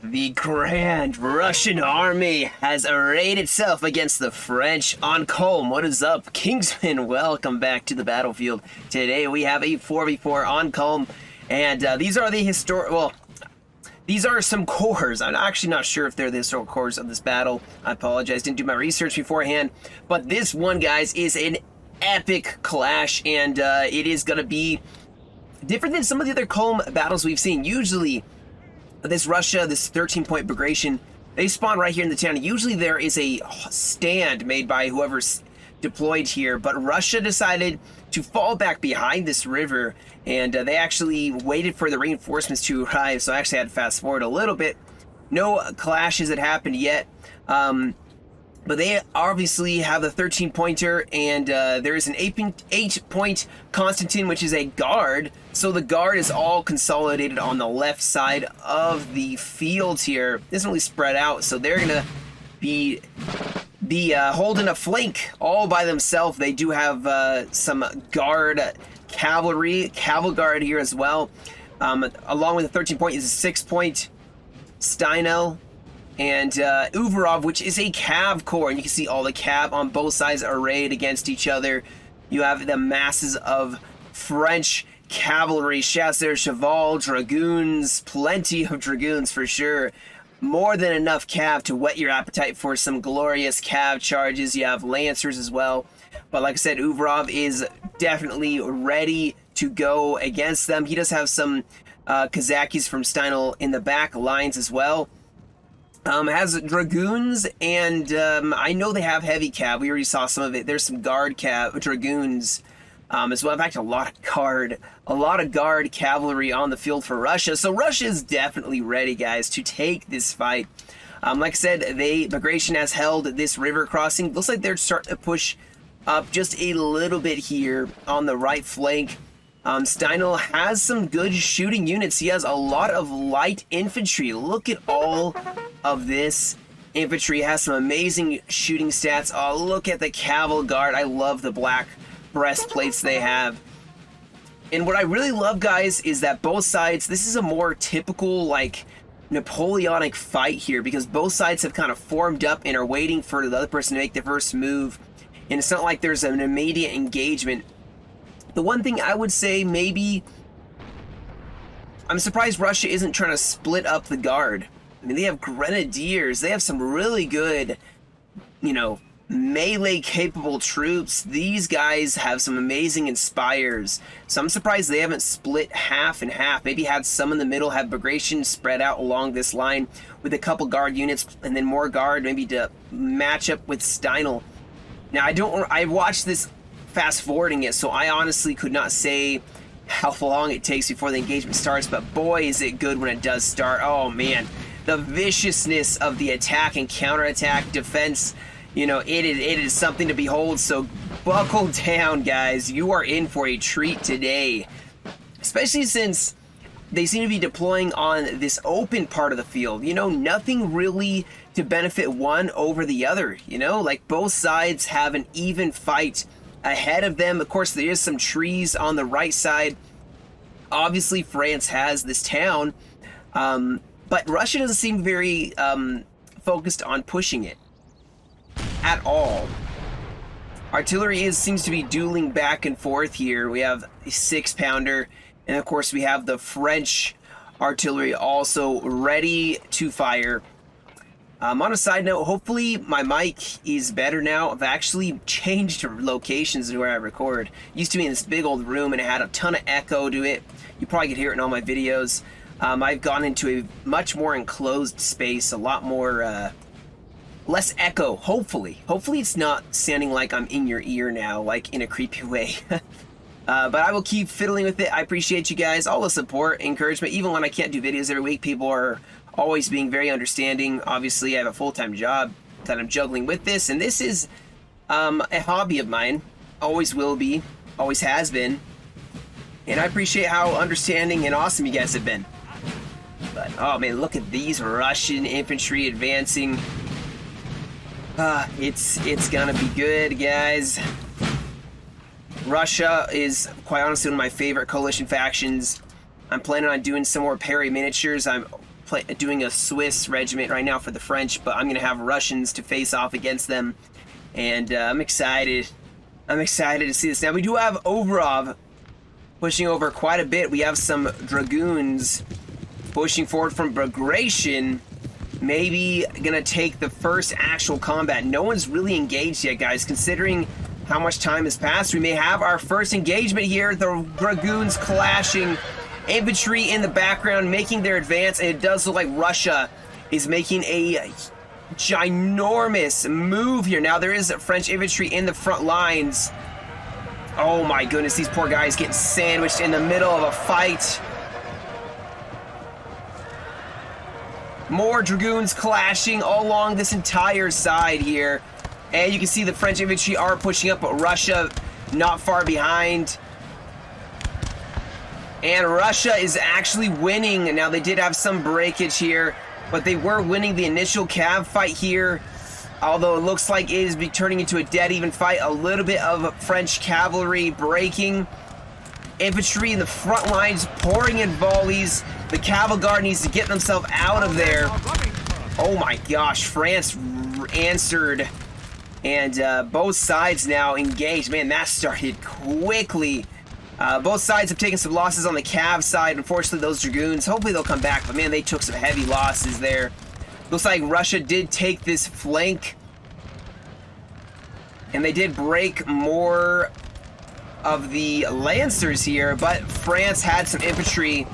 The Grand Russian Army has arrayed itself against the French on Culm. What is up, Kingston? Welcome back to the battlefield. Today we have a 4v4 on Culm, and these are the these are some cores. I'm actually not sure if they're the historical cores of this battle. I apologize, didn't do my research beforehand. But this one, guys, is an epic clash, and it is going to be different than some of the other Culm battles we've seen. Usually, this 13-point Bagration, they spawn right here in the town. Usually there is a stand made by whoever's deployed here, but Russia decided to fall back behind this river, and they actually waited for the reinforcements to arrive, so I actually had to fast forward a little bit. No clashes had happened yet, but they obviously have the 13-pointer, and there is an 8-point Constantine, which is a guard. So the guard is all consolidated on the left side of the field here. It isn't really spread out, so they're gonna be holding a flank all by themselves. They do have some guard cavalry, guard here as well. Along with the 13-point is a 6-point Steinel and Uvarov, which is a cav corps, and you can see all the cav on both sides arrayed against each other. You have the masses of French cavalry, chasseurs, cheval, dragoons, plenty of dragoons for sure. More than enough cav to whet your appetite for some glorious cav charges. You have lancers as well, but like I said, Uvarov is definitely ready to go against them. He does have some Kazakis from Steinel in the back lines as well. Has dragoons, and I know they have heavy cav. We already saw some of it. There's some guard dragoons as well. In fact, a lot of guard cavalry on the field for Russia. So Russia is definitely ready, guys, to take this fight. Like I said, Bagration has held this river crossing. Looks like they're starting to push up just a little bit here on the right flank. Steinel has some good shooting units. He has a lot of light infantry. Look at all of this infantry. Has some amazing shooting stats. Oh, look at the cavalry guard. I love the black breastplates they have. And what I really love, guys, is that both sides, this is a more typical, like, Napoleonic fight here, because both sides have kind of formed up and are waiting for the other person to make the first move. And it's not like there's an immediate engagement. The one thing I would say, maybe, I'm surprised Russia isn't trying to split up the guard. I mean, they have grenadiers. They have some really good, you know, melee capable troops. These guys have some amazing inspires. So I'm surprised they haven't split half and half. Maybe had some in the middle, have Bagration spread out along this line with a couple guard units and then more guard maybe to match up with Steinel. Now, I watched this fast forwarding it, so I honestly could not say how long it takes before the engagement starts, but boy is it good when it does start. Oh man, the viciousness of the attack and counterattack defense, you know, it is something to behold. So buckle down, guys. You are in for a treat today, especially since they seem to be deploying on this open part of the field. You know, nothing really to benefit one over the other. You know, like both sides have an even fight ahead of them. Of course, there is some trees on the right side. Obviously, France has this town, but Russia doesn't seem very focused on pushing it at all. Artillery seems to be dueling back and forth here. We have a 6-pounder, and of course we have the French artillery also ready to fire. On a side note, hopefully my mic is better now. I've actually changed locations where I record. Used to be in this big old room and it had a ton of echo to it. You probably could hear it in all my videos. I've gone into a much more enclosed space, a lot more less echo, hopefully. Hopefully it's not sounding like I'm in your ear now, like in a creepy way. But I will keep fiddling with it. I appreciate you guys, all the support, encouragement. Even when I can't do videos every week, people are always being very understanding. Obviously, I have a full-time job that I'm juggling with this, and this is a hobby of mine. Always will be, always has been. And I appreciate how understanding and awesome you guys have been. But, oh man, look at these Russian infantry advancing. It's gonna be good, guys. Russia is, quite honestly, one of my favorite coalition factions. I'm planning on doing some more Perry miniatures. I'm doing a Swiss regiment right now for the French, but I'm going to have Russians to face off against them. And I'm excited. I'm excited to see this. Now, we do have Overov pushing over quite a bit. We have some Dragoons pushing forward from Bagration. Maybe going to take the first actual combat. No one's really engaged yet, guys. Considering how much time has passed, we may have our first engagement here. The Dragoons clashing. Infantry in the background making their advance, and it does look like Russia is making a ginormous move here. Now, there is French infantry in the front lines. Oh my goodness, these poor guys getting sandwiched in the middle of a fight. More Dragoons clashing all along this entire side here. And you can see the French infantry are pushing up, but Russia not far behind. And Russia is actually winning. Now, they did have some breakage here, but they were winning the initial cav fight here. Although it looks like it is turning into a dead even fight. A little bit of French cavalry breaking. Infantry in the front lines pouring in volleys. The cavalry guard needs to get themselves out of there. Oh my gosh, France answered. And both sides now engaged. Man, that started quickly. Both sides have taken some losses on the Cav side. Unfortunately, those Dragoons, hopefully they'll come back. But man, they took some heavy losses there. Looks like Russia did take this flank. And they did break more of the Lancers here. But France had some infantry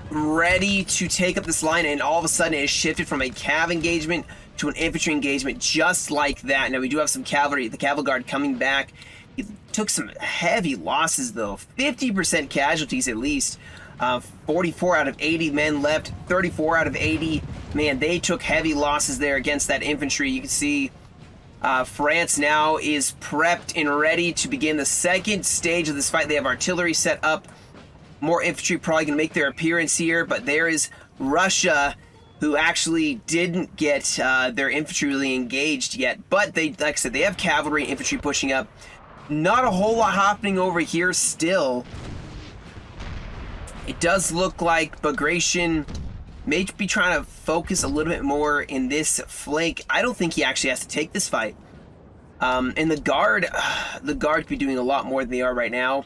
ready to take up this line. And all of a sudden, it shifted from a Cav engagement to an infantry engagement just like that. Now, we do have some cavalry, the cavalry guard coming back. He took some heavy losses, though. 50% casualties at least. 44 out of 80 men left. 34 out of 80. Man, they took heavy losses there against that infantry. You can see France now is prepped and ready to begin the second stage of this fight. They have artillery set up. More infantry probably going to make their appearance here. But there is Russia, who actually didn't get their infantry really engaged yet. But they, like I said, they have cavalry and infantry pushing up. Not a whole lot happening over here still. It does look like Bagration may be trying to focus a little bit more in this flank. I don't think he actually has to take this fight. And the guard could be doing a lot more than they are right now.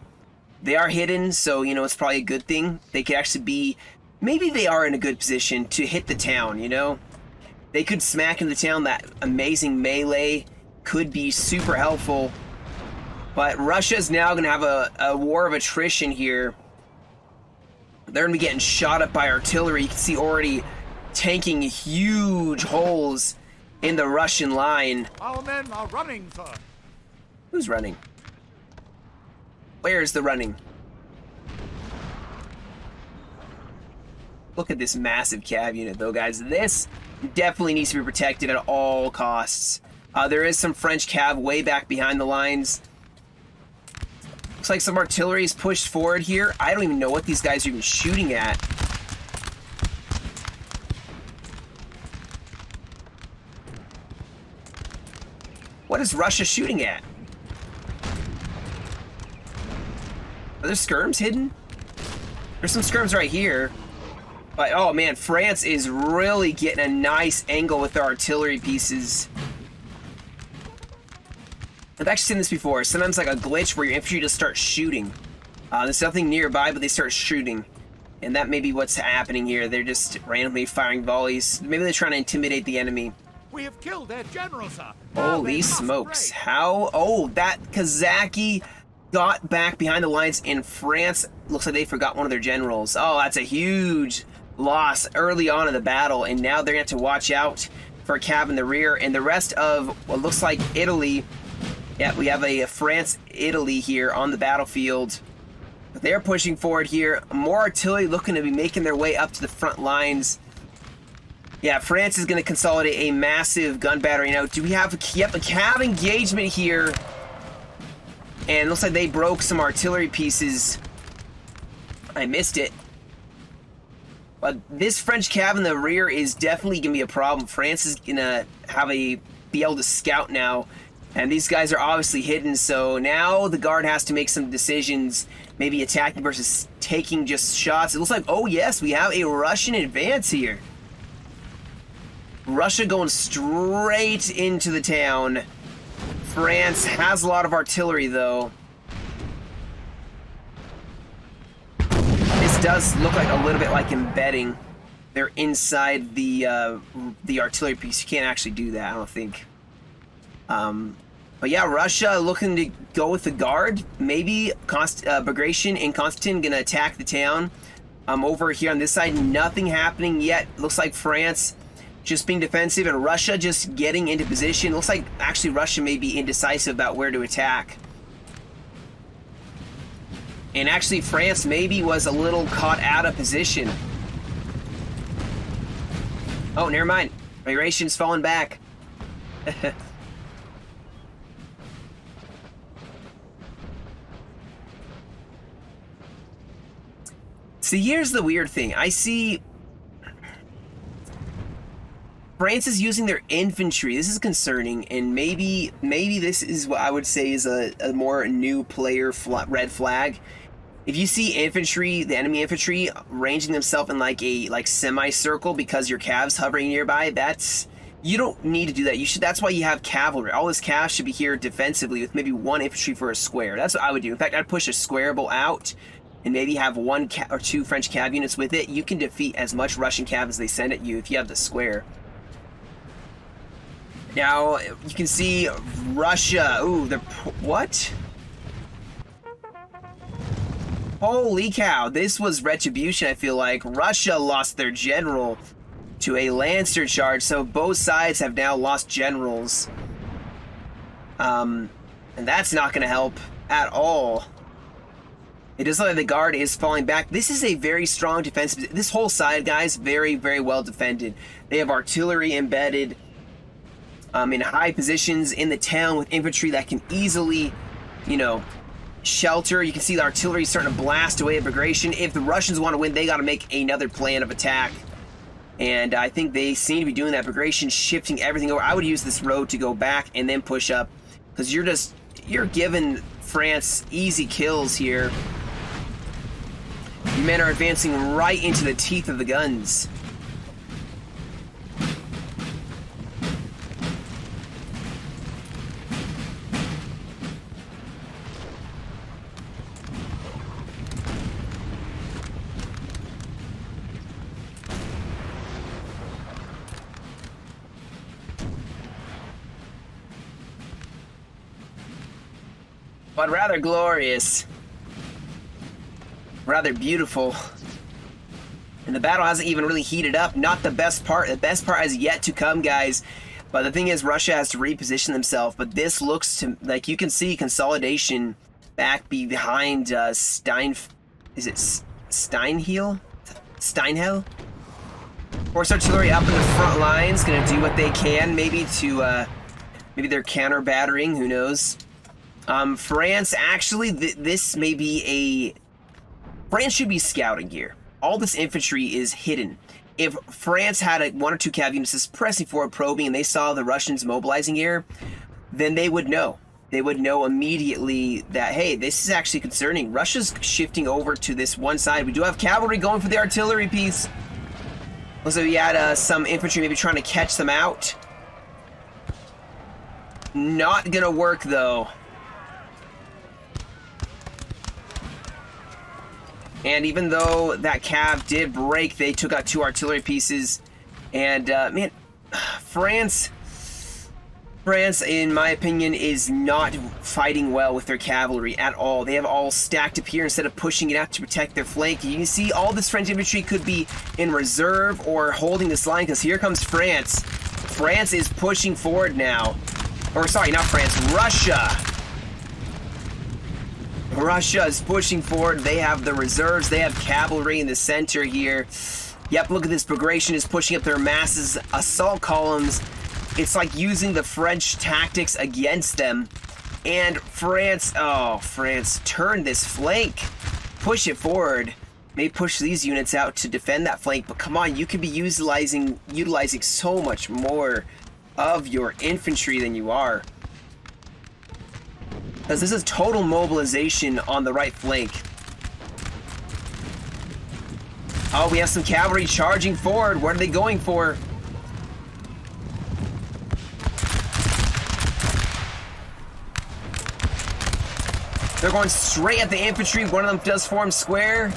They are hidden, so, you know, it's probably a good thing. They could actually be, maybe they are in a good position to hit the town, you know? They could smack in the town. That amazing melee could be super helpful. But Russia's now going to have a war of attrition here. They're going to be getting shot up by artillery. You can see already tanking huge holes in the Russian line. Our men are running, sir. Who's running? Where's the running? Look at this massive cav unit, though, guys. This definitely needs to be protected at all costs. There is some French cav way back behind the lines. Looks like some artillery is pushed forward here. I don't even know what these guys are even shooting at. What is Russia shooting at? Are there skirms hidden? There's some skirms right here. But, oh man, France is really getting a nice angle with their artillery pieces. I've actually seen this before. Sometimes like a glitch where your infantry just starts shooting. There's nothing nearby, but they start shooting. And that may be what's happening here. They're just randomly firing volleys. Maybe they're trying to intimidate the enemy. We have killed their general, sir. Holy smokes. How? Oh, that Kazaki got back behind the lines in France. Looks like they forgot one of their generals. Oh, that's a huge loss early on in the battle. And now they're going to have to watch out for a cav in the rear. And the rest of what looks like Italy. Yeah, we have a France-Italy here on the battlefield. They're pushing forward here. More artillery looking to be making their way up to the front lines. Yeah, France is going to consolidate a massive gun battery. Now, do we have a cav engagement here? And it looks like they broke some artillery pieces. I missed it. But this French cav in the rear is definitely going to be a problem. France is going to be able to scout now And these guys are obviously hidden, so now the guard has to make some decisions, maybe attacking versus taking just shots. It looks like, oh yes, we have a Russian advance here. Russia going straight into the town. France has a lot of artillery, though. This does look like a little bit like embedding. They're inside the artillery piece. You can't actually do that, I don't think. But yeah, Russia looking to go with the guard. Maybe Bagration and Constantine gonna attack the town. Over here on this side, nothing happening yet. Looks like France just being defensive and Russia just getting into position. Looks like actually Russia may be indecisive about where to attack. And actually France maybe was a little caught out of position. Oh, never mind. Migration's falling back. See, here's the weird thing. I see France is using their infantry. This is concerning, and maybe this is what I would say is a more new player red flag. If you see infantry, the enemy infantry, ranging themselves in like a semicircle because your cavs hovering nearby, you don't need to do that. That's why you have cavalry. All this cav should be here defensively with maybe one infantry for a square. That's what I would do. In fact, I'd push a squareable out and maybe have one or two French cav units with it. You can defeat as much Russian cav as they send at you if you have the square. Now, you can see Russia. Ooh, what? Holy cow, this was retribution, I feel like. Russia lost their general to a Lancer charge, so both sides have now lost generals. And that's not going to help at all. It does look like the guard is falling back. This is a very strong defense. This whole side, guys, very, very well defended. They have artillery embedded in high positions in the town with infantry that can easily, shelter. You can see the artillery starting to blast away at Bagration. If the Russians want to win, they got to make another plan of attack. And I think they seem to be doing that. Bagration shifting everything over. I would use this road to go back and then push up, because you're giving France easy kills here. You men are advancing right into the teeth of the guns. But rather glorious. Rather beautiful. And the battle hasn't even really heated up. Not the best part. The best part has yet to come, guys. But the thing is, Russia has to reposition themselves. But this looks to, like, you can see consolidation back behind Steinhell? Horse artillery up in the front lines, gonna do what they can, maybe to, maybe they're counter battering, who knows. France, actually, this may be France should be scouting here. All this infantry is hidden. If France had one or two cav units pressing forward, probing, and they saw the Russians mobilizing here, then they would know. They would know immediately that, hey, this is actually concerning. Russia's shifting over to this one side. We do have cavalry going for the artillery piece. Looks like we had some infantry maybe trying to catch them out. Not gonna work, though. And even though that cav did break, they took out two artillery pieces. And, man, France, in my opinion, is not fighting well with their cavalry at all. They have all stacked up here instead of pushing it out to protect their flank. You can see all this French infantry could be in reserve or holding this line, because here comes France. France is pushing forward now. Or, sorry, not France, Russia. Russia is pushing forward. They have the reserves. They have cavalry in the center here. Yep, look at this. Bagration is pushing up their masses. Assault columns. It's like using the French tactics against them. And France, France, turn this flank. Push it forward. May push these units out to defend that flank. But come on, you could be utilizing so much more of your infantry than you are. Because this is total mobilization on the right flank. Oh, we have some cavalry charging forward. What are they going for? They're going straight at the infantry. One of them does form square.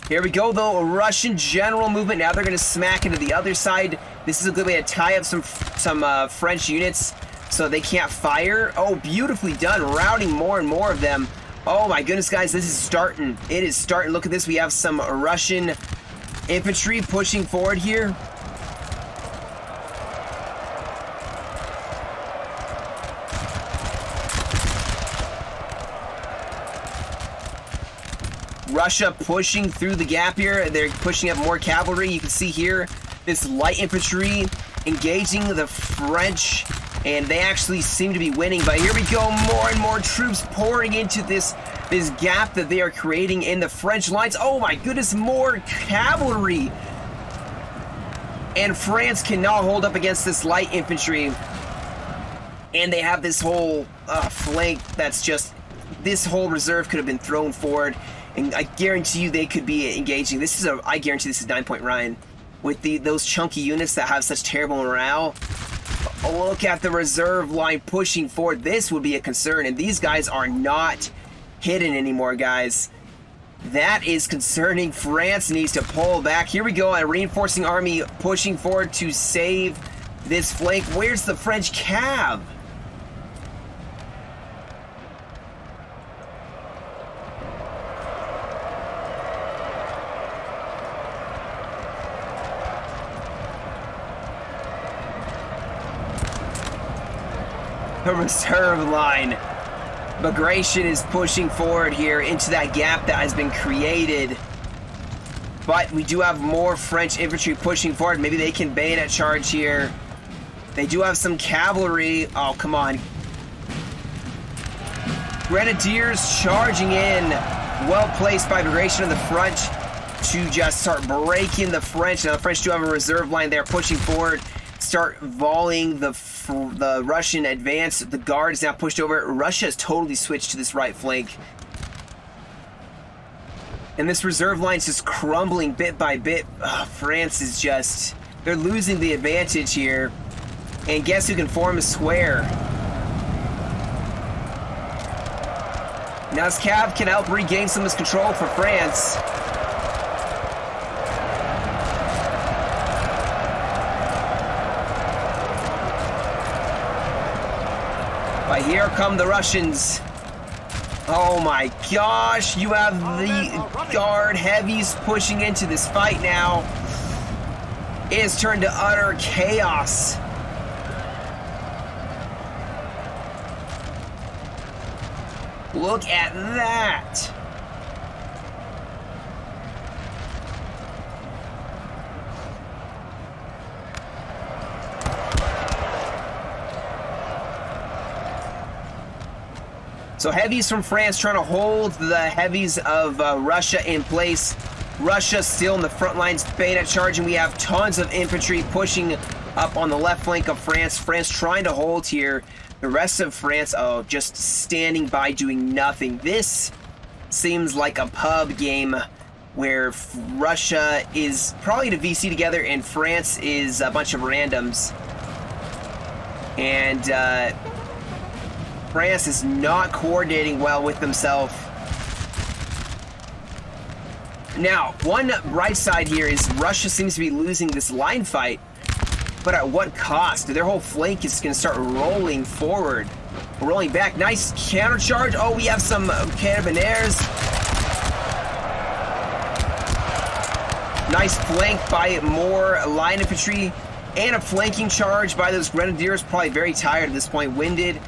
Here we go, though. A Russian general movement. Now they're going to smack into the other side. This is a good way to tie up some French units so they can't fire. Oh, beautifully done. Routing more and more of them. Oh my goodness, guys. This is starting. It is starting. Look at this. We have some Russian infantry pushing forward here. Russia pushing through the gap here. They're pushing up more cavalry. You can see here this light infantry engaging the French, and they actually seem to be winning. But here we go, more and more troops pouring into this gap that they are creating in the French lines. Oh my goodness, more cavalry! And France cannot hold up against this light infantry. And they have this whole flank that's just, this whole reserve could have been thrown forward. And I guarantee you they could be engaging. I guarantee this is 9-point Ryan. With those chunky units that have such terrible morale. Look at the reserve line pushing forward. This would be a concern. And these guys are not hidden anymore, guys. That is concerning. France needs to pull back. Here we go. A reinforcing army pushing forward to save this flank. Where's the French cav? The reserve line. Bagration is pushing forward here into that gap that has been created. But we do have more French infantry pushing forward. Maybe they can bayonet charge here. They do have some cavalry. Oh, come on. Grenadiers charging in. Well placed by Bagration in the front to just start breaking the French. Now the French do have a reserve line there pushing forward. Start volleying the Russian advance. The guard is now pushed over. Russia has totally switched to this right flank. And this reserve line is just crumbling bit by bit. France is just, they're losing the advantage here. And guess who can form a square? Now this cav can help regain some of this control for France. But here come the Russians. Oh my gosh, you have the guard heavies pushing into this fight now. It has turned to utter chaos. Look at that. So heavies from France trying to hold the heavies of Russia in place. Russia still in the front lines, bayonet charging. We have tons of infantry pushing up on the left flank of France. France trying to hold here. The rest of France, oh, just standing by doing nothing. This seems like a pub game where Russia is probably to VC together and France is a bunch of randoms. And France is not coordinating well with themselves. Now, one right side here is Russia seems to be losing this line fight, but at what cost? Their whole flank is going to start rolling forward. Rolling back. Nice counter charge. Oh, we have some carabiniers. Nice flank by more line infantry. And a flanking charge by those grenadiers. Probably very tired at this point. Winded.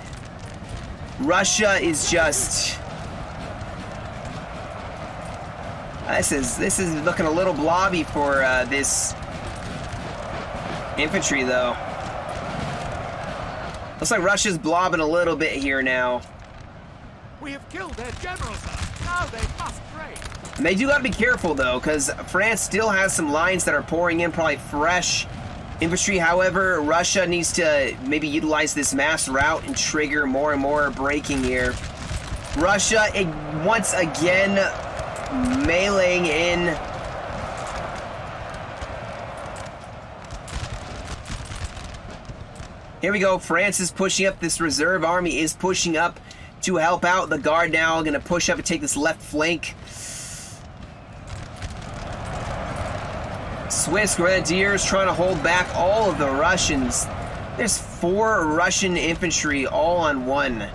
Russia is just... This is looking a little blobby for this infantry, though. Looks like Russia's blobbing a little bit here now. We have killed their general, sir. Now they must break. And they do got to be careful, though, because France still has some lines that are pouring in, probably fresh Infantry, however, Russia needs to maybe utilize this mass route and trigger more and more breaking here. Russia, once again, meleeing in. Here we go. France is pushing up. This reserve army is pushing up to help out. The guard now going to push up and take this left flank. Swiss Grenadiers trying to hold back all of the Russians. There's 4 Russian infantry all on one.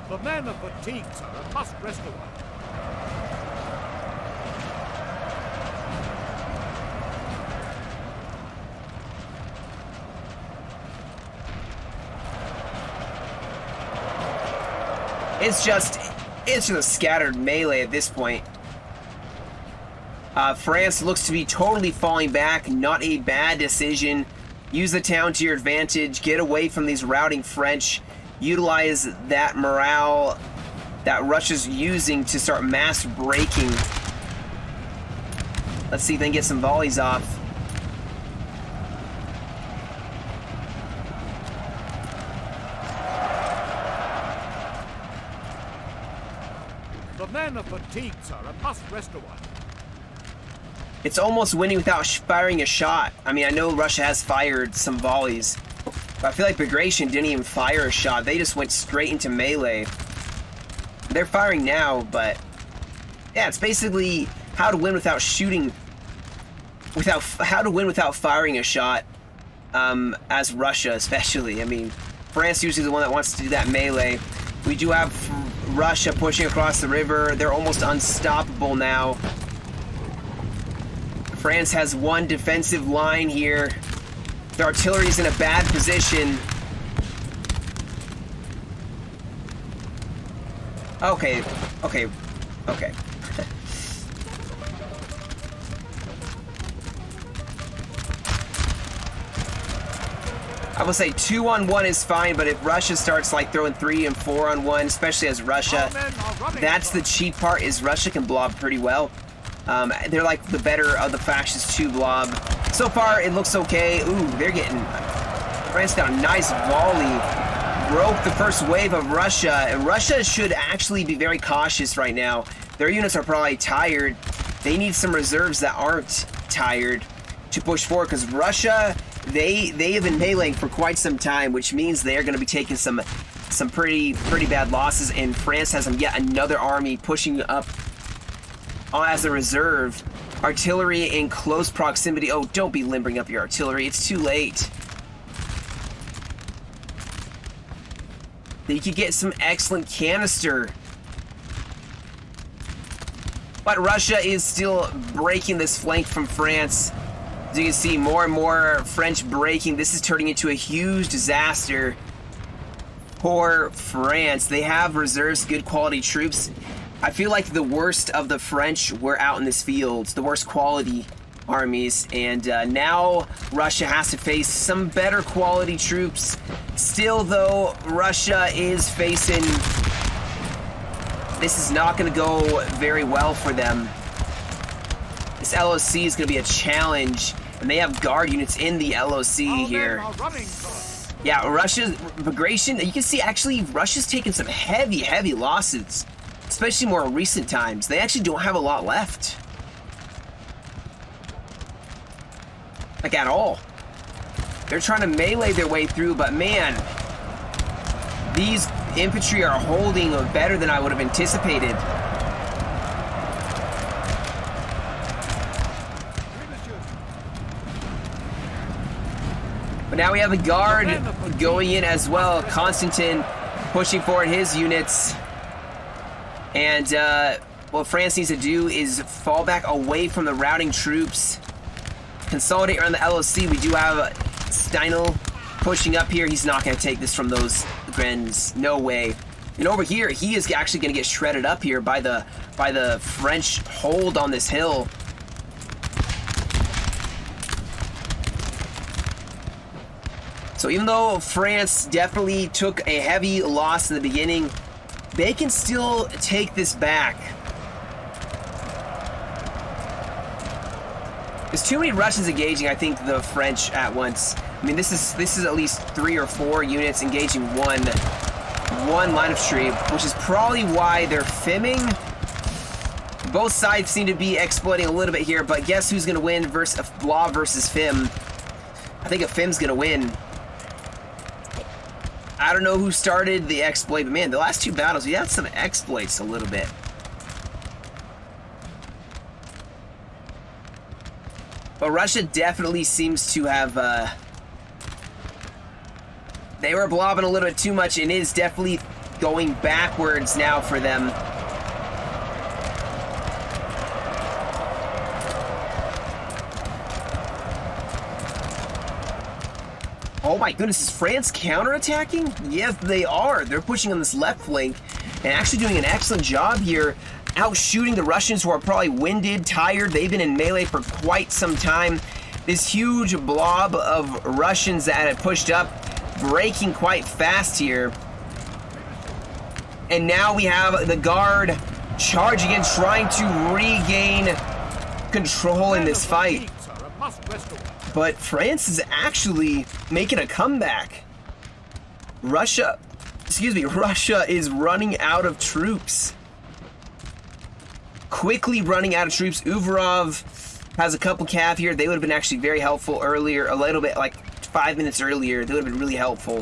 The men are fatigued, sir, and must rest a while. It's just a scattered melee at this point. France looks to be totally falling back. Not a bad decision. Use the town to your advantage. Get away from these routing French. Utilize that morale that Russia's using to start mass breaking. Let's see if they can get some volleys off. The men are fatigued, sir, and must rest a while. It's almost winning without firing a shot. I mean, I know Russia has fired some volleys, but I feel like Bagration didn't even fire a shot. They just went straight into melee. They're firing now, but yeah, it's basically how to win without shooting, how to win without firing a shot, as Russia especially. I mean, France usually the one that wants to do that melee. We do have Russia pushing across the river. They're almost unstoppable now. France has one defensive line here. The artillery's in a bad position. Okay. I will say 2-on-1 is fine, but if Russia starts like throwing 3 and 4-on-1, especially as Russia, that's the cheap part, is Russia can blob pretty well. They're like the better of the factions to blob. So far, it looks okay. Ooh, they're getting... France got a nice volley. Broke the first wave of Russia. And Russia should actually be very cautious right now. Their units are probably tired. They need some reserves that aren't tired to push forward, because Russia, they have been meleeing for quite some time, which means they're going to be taking some pretty bad losses, and France has yet another army pushing up as a reserve. Artillery in close proximity. Oh, don't be limbering up your artillery. It's too late. You could get some excellent canister. But Russia is still breaking this flank from France. As you can see, more and more French breaking. This is turning into a huge disaster for France. They have reserves, good quality troops. I feel like the worst of the French were out in this field, the worst quality armies, and now Russia has to face some better quality troops. Still, though, Russia is facing... This is not going to go very well for them. This LOC is going to be a challenge, and they have guard units in the LOC here. Yeah, Russia's Bagration, you can see actually Russia's taken some heavy losses, especially more recent times. They actually don't have a lot left. Like at all. They're trying to melee their way through, but man, these infantry are holding better than I would have anticipated. But now we have the guard going in as well. Constantin pushing forward his units. And what France needs to do is fall back away from the routing troops. Consolidate around the LOC. We do have Steinel pushing up here. He's not going to take this from those Grens. No way. And over here, he is actually going to get shredded up here by the French hold on this hill. So even though France definitely took a heavy loss in the beginning, they can still take this back. There's too many Russians engaging, I think, the French at once. I mean, this is at least 3 or 4 units engaging one line of tree, which is probably why they're fimming. Both sides seem to be exploiting a little bit here, but guess who's going to win versus a Blah versus Fim? I think a Fim's going to win. I don't know who started the exploit, but man, the last 2 battles, we had some exploits a little bit. But Russia definitely seems to have, they were blobbing a little bit too much, and it is definitely going backwards now for them. Oh my goodness, is France counterattacking? Yes, they are. They're pushing on this left flank and actually doing an excellent job here, outshooting the Russians, who are probably winded, tired. They've been in melee for quite some time. This huge blob of Russians that had pushed up, breaking quite fast here. And now we have the Guard charging in, trying to regain control in this fight. But France is actually making a comeback. Russia is running out of troops. Quickly running out of troops. Uvarov has a couple cav here. They would have been actually very helpful earlier, a little bit, like 5 minutes earlier. They would have been really helpful.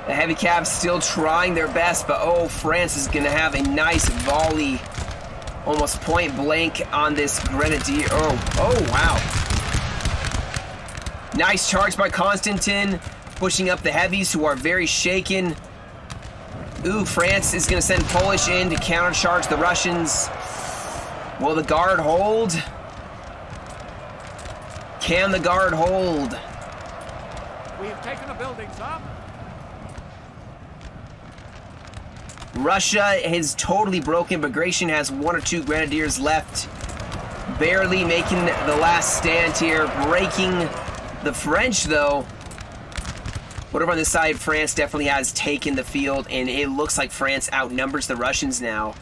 The heavy cav still trying their best, but oh, France is going to have a nice volley, almost point blank on this grenadier. Oh, wow. Nice charge by Constantin, pushing up the heavies, who are very shaken. Ooh, France is going to send Polish in to countercharge the Russians. Will the Guard hold? Can the Guard hold? We have taken a building, sir. Russia is totally broken. Bagration has 1 or 2 grenadiers left, barely making the last stand here, breaking the French, though. Whatever on this side, France definitely has taken the field, and it looks like France outnumbers the Russians now.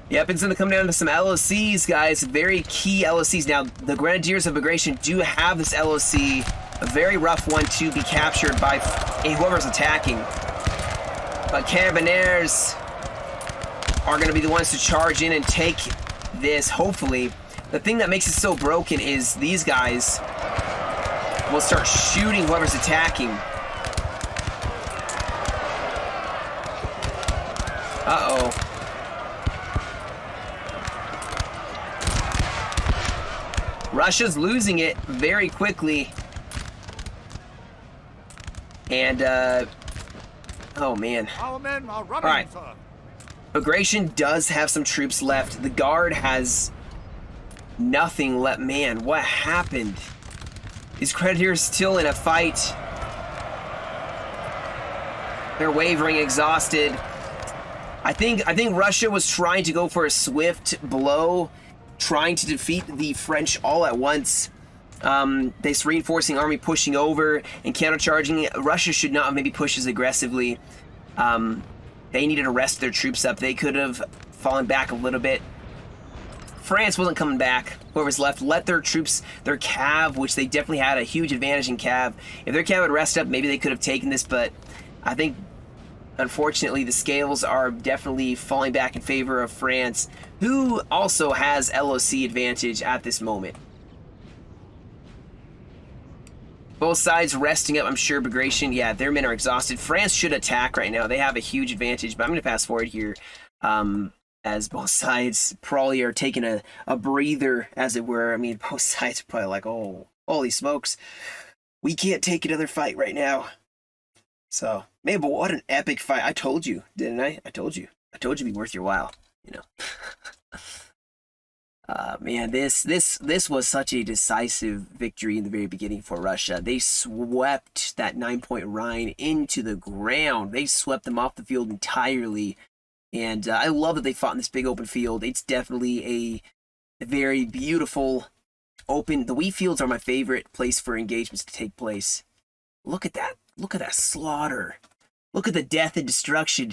Yep, it's going to come down to some LOCs, guys. Very key LOCs. Now, the Grenadiers of Bagration do have this LOC, a very rough one to be captured by whoever's attacking. But Carabineers are going to be the ones to charge in and take this, hopefully. The thing that makes it so broken is these guys will start shooting whoever's attacking. Uh-oh. Russia's losing it very quickly. And, oh, man. Our men are running, all right. sir. Bagration does have some troops left. The Guard has nothing left. Man, what happened? These Grenadiers still in a fight. They're wavering, exhausted. I think Russia was trying to go for a swift blow, trying to defeat the French all at once. This reinforcing army pushing over and countercharging. Russia should not have maybe pushed as aggressively. They needed to rest their troops up. They could have fallen back a little bit. France wasn't coming back. Whoever's left, let their troops, their cav, which they definitely had a huge advantage in cav. If their cav would rest up, maybe they could have taken this, but I think, unfortunately, the scales are definitely falling back in favor of France, who also has LOC advantage at this moment. Both sides resting up, I'm sure. Bagration, yeah, their men are exhausted. France should attack right now. They have a huge advantage, but I'm going to pass forward here as both sides probably are taking a breather, as it were. I mean, both sides are probably like, oh, holy smokes. We can't take another fight right now. So, man, but what an epic fight. I told you, didn't I? I told you. I told you it'd be worth your while, you know. Man, this was such a decisive victory in the very beginning for Russia. They swept that 9-point Rhine into the ground. They swept them off the field entirely. And I love that they fought in this big open field. It's definitely a very beautiful open. The wheat fields are my favorite place for engagements to take place. Look at that. Look at that slaughter. Look at the death and destruction.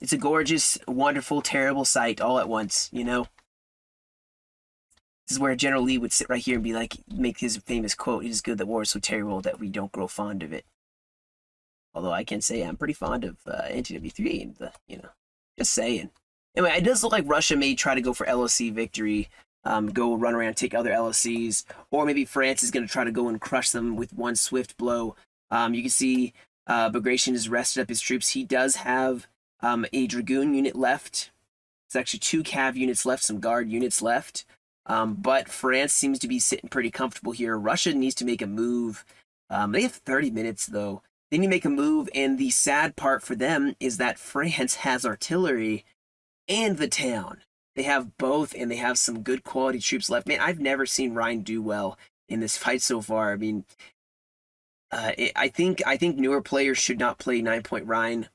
It's a gorgeous, wonderful, terrible sight all at once, you know? This is where General Lee would sit right here and be like, make his famous quote, "It is good that war is so terrible that we don't grow fond of it." Although I can say I'm pretty fond of NTW3 and just saying. Anyway, it does look like Russia may try to go for LOC victory, go run around, take other LOCs, or maybe France is going to try to go and crush them with one swift blow. You can see Bagration has rested up his troops. He does have a Dragoon unit left. It's actually 2 Cav units left, some Guard units left. But France seems to be sitting pretty comfortable here. Russia needs to make a move. They have 30 minutes, though. They need to make a move, and the sad part for them is that France has artillery and the town. They have both, and they have some good quality troops left. Man, I've never seen Rhine do well in this fight so far. I mean, I think newer players should not play 9-point Rhine.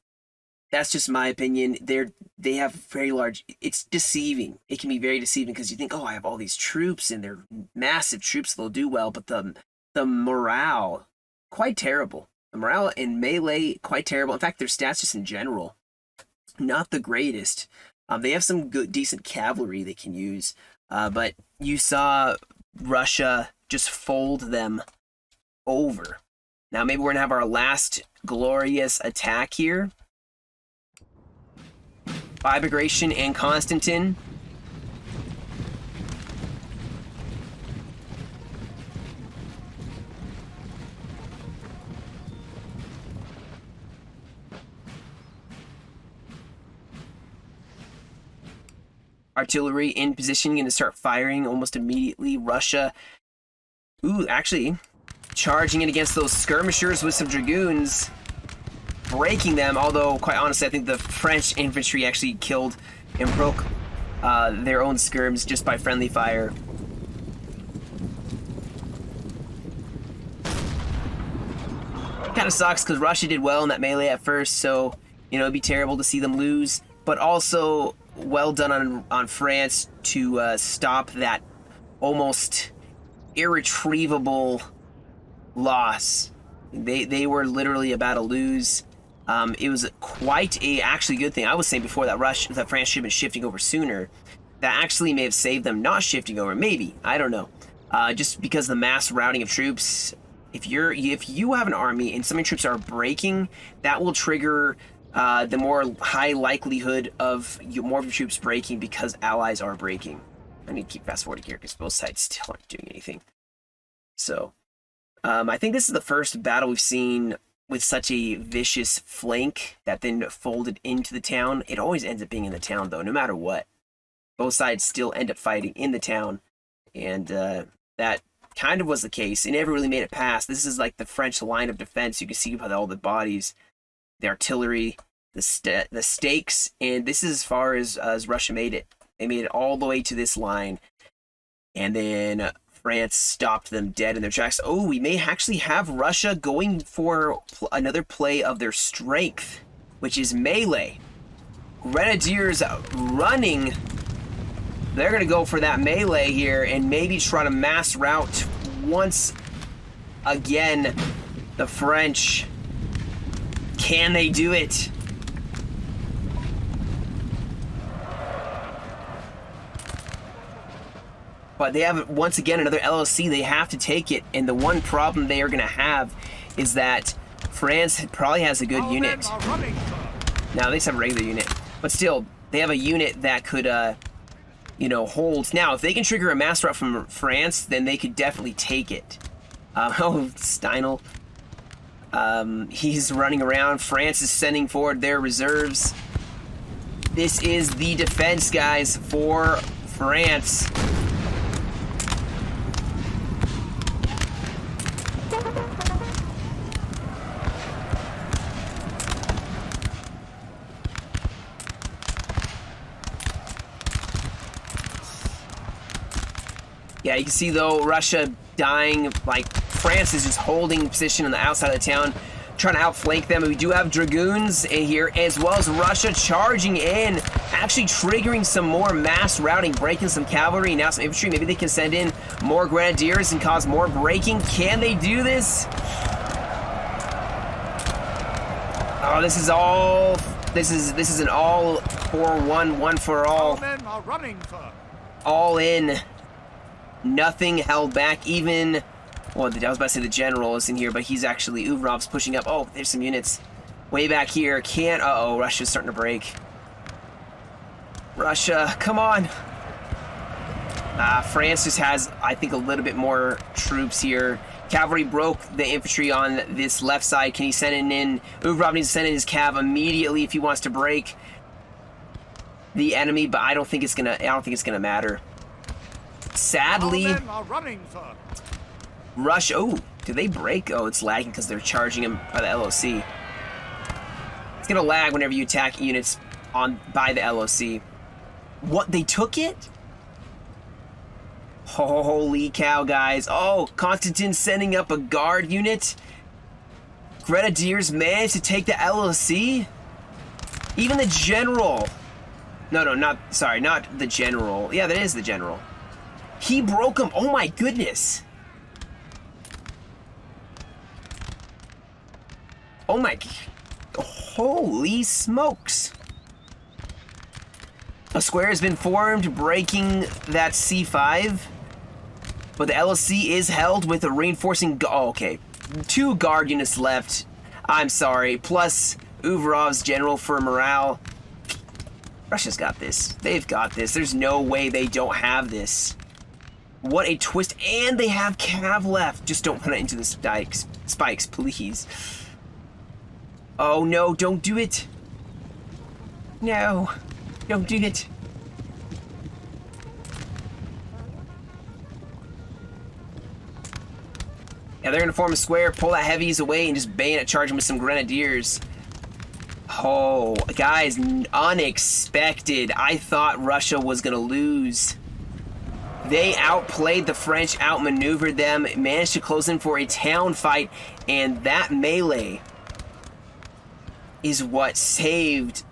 That's just my opinion. They have very large. It's deceiving. It can be very deceiving because you think, oh, I have all these troops and they're massive troops. They'll do well, but the morale quite terrible. The morale in melee quite terrible. In fact, their stats just in general not the greatest. They have some good, decent cavalry they can use, but you saw Russia just fold them over. Now maybe we're gonna have our last glorious attack here. By Bagration and Constantine. Artillery in position, going to start firing almost immediately. Russia, actually charging in against those skirmishers with some dragoons, breaking them, although quite honestly I think the French infantry actually killed and broke their own skirms just by friendly fire. Kind of sucks because Russia did well in that melee at first, so it'd be terrible to see them lose, but also well done on France to stop that almost irretrievable loss. They were literally about to lose. It was quite a actually good thing. I was saying before that France should have been shifting over sooner. That actually may have saved them not shifting over. Maybe, I don't know. Just because the mass routing of troops. If you have an army and some of your troops are breaking, that will trigger the more high likelihood of more of your troops breaking because allies are breaking. I need to keep fast forwarding here because both sides still aren't doing anything. So, I think this is the first battle we've seen with such a vicious flank that then folded into the town. It always ends up being in the town, though, no matter what. Both sides still end up fighting in the town, and that kind of was the case. It never really made it past. This is like the French line of defense. You can see by all the bodies, the artillery, the stakes, and this is as far as Russia made it. They made it all the way to this line, and then France stopped them dead in their tracks. Oh, we may actually have Russia going for another play of their strength, which is melee. Grenadiers running. They're going to go for that melee here and maybe try to mass rout once again the French. Can they do it? But they have, once again, another LOC. They have to take it. And the one problem they are going to have is that France probably has a good unit. Now, they just have a regular unit. But still, they have a unit that could, hold. Now, if they can trigger a mass rout from France, then they could definitely take it. Steinel. He's running around. France is sending forward their reserves. This is the defense, guys, for France. Yeah, you can see, though, Russia dying. Like, France is just holding position on the outside of the town, trying to outflank them. And we do have dragoons in here, as well as Russia charging in, actually triggering some more mass routing, breaking some cavalry, now some infantry. Maybe they can send in more grenadiers and cause more breaking. Can they do this? Oh, this is all. This is an all for one for all. Our men are running, sir. All in. Nothing held back. Even. Well, I was about to say the general is in here, but he's actually Uvrov's pushing up. Oh, there's some units way back here. Can't. Uh-oh, Russia's starting to break. Russia, come on. France just has, I think, a little bit more troops here. Cavalry broke the infantry on this left side. Can he send it in? Uvrov needs to send in his cav immediately if he wants to break the enemy, but I don't think it's gonna matter. Sadly, Our men are running, sir. Russia. Oh, did they break? Oh, it's lagging because they're charging him by the LOC. It's gonna lag whenever you attack units by the LOC. What? They took it? Holy cow, guys. Oh, Constantine's sending up a guard unit. Grenadiers managed to take the LOC? Even the general. No, not the general. Yeah, that is the general. He broke him. Oh my goodness. Oh my. Holy smokes. A square has been formed, breaking that C5. But the LOC is held with a reinforcing... Oh, okay. 2 guard units left. I'm sorry. Plus Uvrov's general for morale. Russia's got this. They've got this. There's no way they don't have this. What a twist. And they have cav left. Just don't run it into the spikes, please. Oh, no. Don't do it. No. Don't do it. Yeah, they're gonna form a square, pull that heavies away, and just bayonet charge them with some grenadiers. Oh, guys, unexpected. I thought Russia was gonna lose. They outplayed the French, outmaneuvered them, managed to close in for a town fight, and that melee is what saved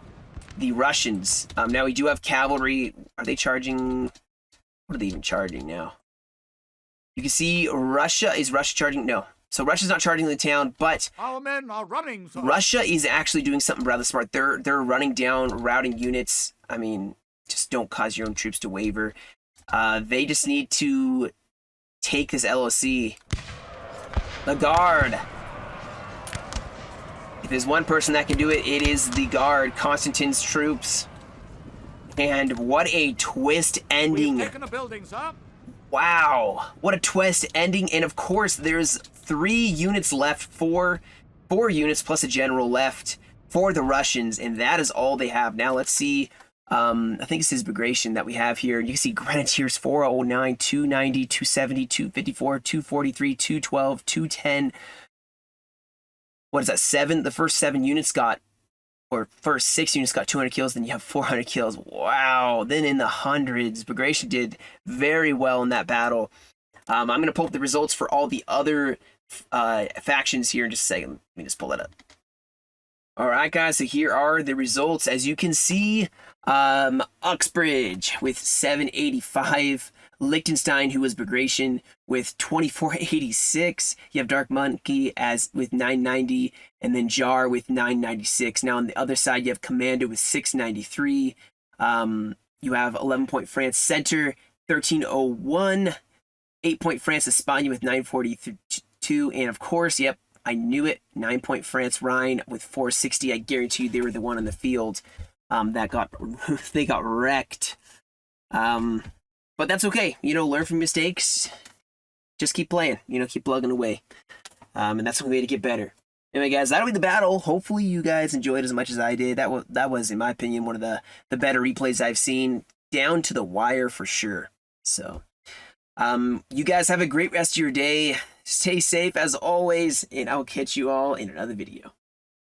the Russians. Now we do have cavalry. Are they charging? What are they even charging now? You can see Russia. Is Russia charging? No. So Russia's not charging the town, but our men are running, sir. Russia is actually doing something rather smart. They're running down routing units. I mean, just don't cause your own troops to waver. They just need to take this LOC. The guard. If there's one person that can do it, it is the guard, Constantine's troops. And what a twist ending. We've taken a building, sir. Wow, what a twist ending. And of course, there's 3 units left, 4 units plus a general left for the Russians, and that is all they have. Now let's see, I think it's his Bagration that we have here. You can see Grenadiers 409, 290, 270, 254, 243, 212, 210. What is that, 7? The first 7 units got, or first 6 units got 200 kills, then you have 400 kills. Wow. Then in the hundreds, Bagration did very well in that battle. I'm going to pull up the results for all the other factions here in just a second. Let me just pull that up. All right, guys, so here are the results. As you can see, Uxbridge with 785. Liechtenstein, who was Bagration, with 2486. You have Dark Monkey with 990, and then Jar with 996. Now on the other side, you have Commander with 693. You have 11-point France Center, 1301. 8-point France Espagne with 942. And of course, yep, I knew it, 9-point France Rhine with 460. I guarantee you they were the one on the field that they got wrecked. But that's okay. You know, learn from mistakes. Just keep playing. You know, keep plugging away. And that's the way to get better. Anyway, guys, that'll be the battle. Hopefully you guys enjoyed as much as I did. That was, in my opinion, one of the better replays I've seen. Down to the wire for sure. So, you guys have a great rest of your day. Stay safe as always, and I'll catch you all in another video.